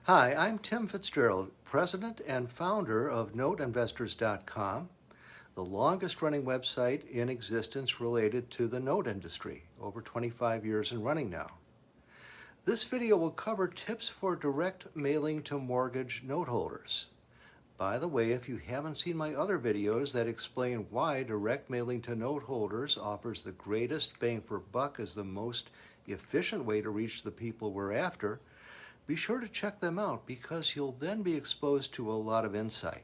Hi, I'm Tim Fitzgerald, President and founder of NoteInvestors.com, the longest running website in existence related to the note industry, over 25 years and running now. This video will cover tips for direct mailing to mortgage note holders. By the way, if you haven't seen my other videos that explain why direct mailing to note holders offers the greatest bang for buck as the most efficient way to reach the people we're after, be sure to check them out because you'll then be exposed to a lot of insight.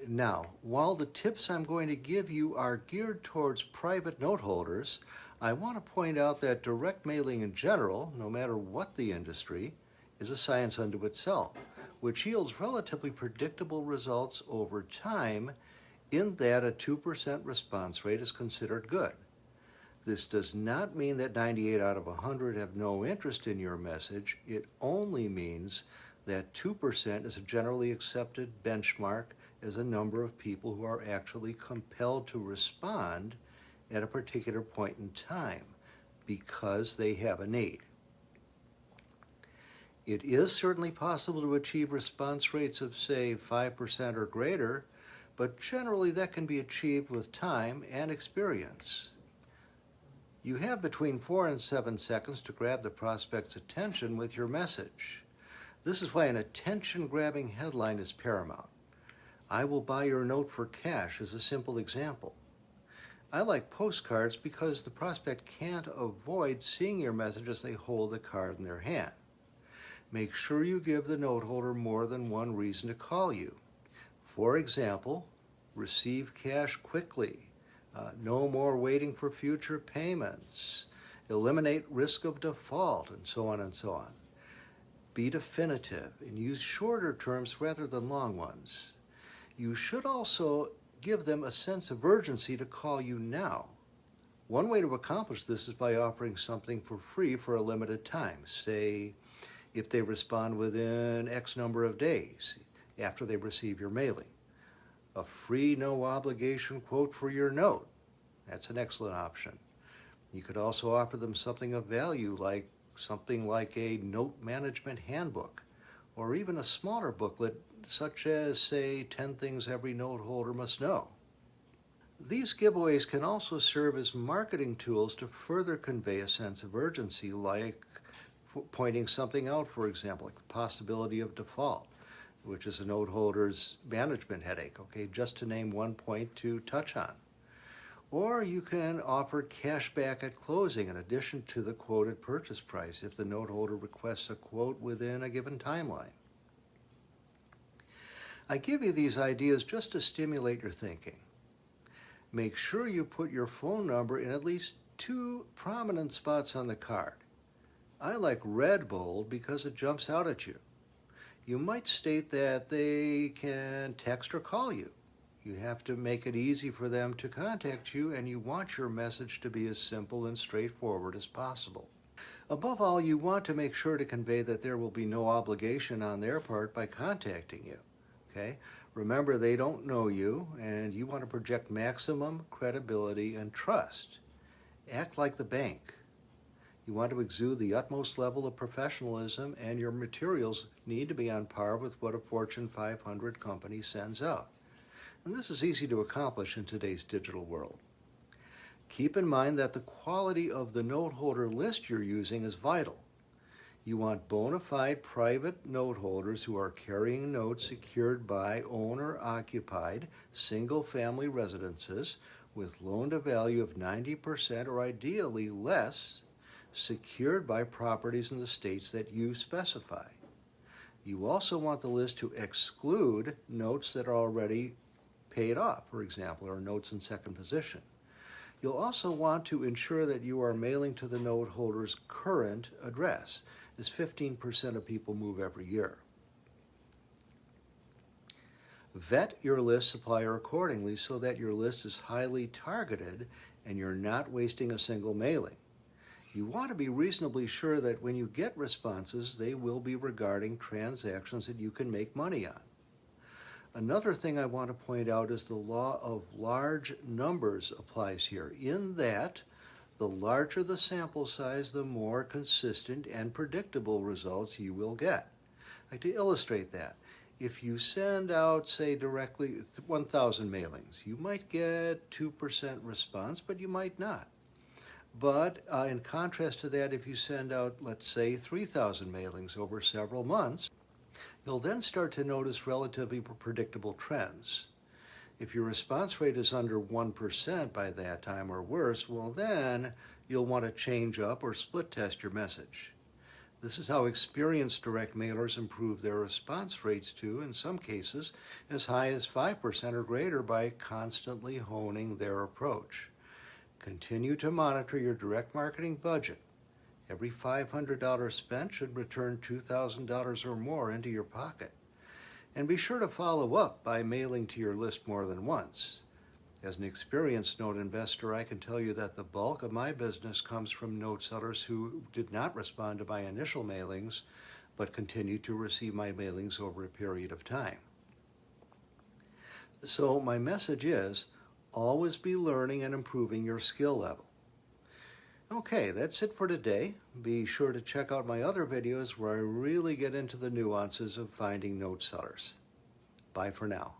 Now, while the tips I'm going to give you are geared towards private note holders, I want to point out that direct mailing in general, no matter what the industry, is a science unto itself, which yields relatively predictable results over time in that a 2% response rate is considered good. This does not mean that 98 out of 100 have no interest in your message. It only means that 2% is a generally accepted benchmark as a number of people who are actually compelled to respond at a particular point in time because they have a need. It is certainly possible to achieve response rates of, say, 5% or greater, but generally that can be achieved with time and experience. You have between 4 and 7 seconds to grab the prospect's attention with your message. This is why an attention-grabbing headline is paramount. "I will buy your note for cash" is a simple example. I like postcards because the prospect can't avoid seeing your message as they hold the card in their hand. Make sure you give the note holder more than one reason to call you. For example, receive cash quickly. No more waiting for future payments, eliminate risk of default, and so on and so on. Be definitive and use shorter terms rather than long ones. You should also give them a sense of urgency to call you now. One way to accomplish this is by offering something for free for a limited time, say if they respond within X number of days after they receive your mailing. A free, no obligation quote for your note. That's an excellent option. You could also offer them something of value, like something like a note management handbook, or even a smaller booklet such as, say, 10 Things Every Note Holder Must Know. These giveaways can also serve as marketing tools to further convey a sense of urgency, like pointing something out, for example, like the possibility of default, which is a note holder's management headache, okay, just to name one point to touch on. Or you can offer cash back at closing in addition to the quoted purchase price if the note holder requests a quote within a given timeline. I give you these ideas just to stimulate your thinking. Make sure you put your phone number in at least 2 prominent spots on the card. I like red bold because it jumps out at you. You might state that they can text or call you. You have to make it easy for them to contact you, and you want your message to be as simple and straightforward as possible. Above all, you want to make sure to convey that there will be no obligation on their part by contacting you. Okay? Remember, they don't know you, and you want to project maximum credibility and trust. Act like the bank. You want to exude the utmost level of professionalism, and your materials need to be on par with what a Fortune 500 company sends out. And this is easy to accomplish in today's digital world. Keep in mind that the quality of the note holder list you're using is vital. You want bona fide private note holders who are carrying notes secured by owner-occupied single-family residences with loan-to-value of 90% or ideally less, secured by properties in the states that you specify. You also want the list to exclude notes that are already paid off, for example, or notes in second position. You'll also want to ensure that you are mailing to the note holder's current address, as 15% of people move every year. Vet your list supplier accordingly so that your list is highly targeted and you're not wasting a single mailing. You want to be reasonably sure that when you get responses, they will be regarding transactions that you can make money on. Another thing I want to point out is the law of large numbers applies here, in that the larger the sample size, the more consistent and predictable results you will get. Like to illustrate that, if you send out, say, directly 1,000 mailings, you might get 2% response, but you might not. But in contrast to that, if you send out, let's say, 3,000 mailings over several months, you'll then start to notice relatively predictable trends. If your response rate is under 1% by that time or worse, well then you'll want to change up or split test your message. This is how experienced direct mailers improve their response rates to, in some cases, as high as 5% or greater by constantly honing their approach. Continue to monitor your direct marketing budget. Every $500 spent should return $2,000 or more into your pocket. And be sure to follow up by mailing to your list more than once. As an experienced note investor, I can tell you that the bulk of my business comes from note sellers who did not respond to my initial mailings, but continued to receive my mailings over a period of time. So my message is, always be learning and improving your skill level. Okay, that's it for today. Be sure to check out my other videos where I really get into the nuances of finding note sellers. Bye for now.